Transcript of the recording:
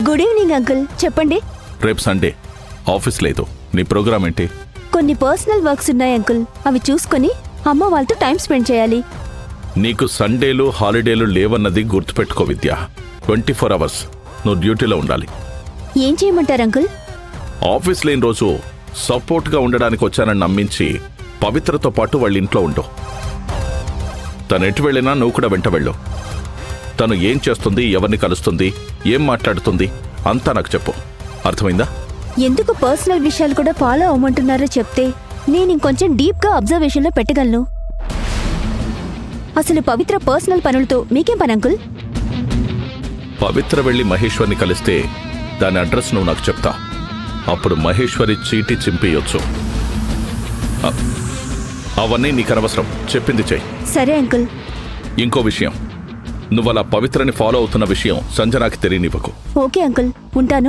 Good evening uncle, చెప్పండి. రేపు Sunday office లేదు, నీ ప్రోగ్రామ్ ఏంటి? కొన్ని పర్సనల్ వర్క్స్ ఉన్నాయి అంకుల్, అవి చూసుకొని అమ్మ వాళ్ళతో టైం స్పెండ్ చేయాలి. నీకు సండేలు హాలిడేలు లేవన్నది గుర్తుపెట్టుకో విద్య. 24 అవర్స్ నువ్వు డ్యూటీలో ఉండాలి. ఏం చేయమంటారు అంకుల్? ఆఫీస్ లేని రోజు సపోర్ట్గా ఉండడానికి వచ్చానని నమ్మించి పవిత్రతో పాటు వాళ్ళ ఇంట్లో ఉండు. తను ఎటు వెళ్ళినా నువ్వు కూడా వెంట వెళ్ళు. తను ఏం చేస్తుంది, ఎవరిని కలుస్తుంది, ఏం మాట్లాడుతుంది అంతా నాకు చెప్పు. అర్థమైందా? ఎందుకు పర్సనల్ విషయాలు కూడా ఫాలో అవ్వమంటున్నారో చెప్తే నేను ఇంకొంచెం డీప్గా అబ్జర్వేషన్లో పెట్టగలను. అసలు పవిత్ర పర్సనల్ పనులతో మీకేం పని అంకుల్? పవిత్ర వెళ్ళి మహేశ్వర్ని కలిస్తే దాని అడ్రస్ నువ్వు నాకు చెప్తా. అప్పుడు మహేశ్వరి చీటీ చింపేయొచ్చు. అవన్నీ నీకు అనవసరం, చెప్పింది చెయ్యి. సరే అంకుల్. ఇంకో విషయం, నువ్వు అలా పవిత్రని ఫాలో అవుతున్న విషయం సంజనాకి తెలియనివ్వకు. ఓకే అంకుల్, ఉంటాను.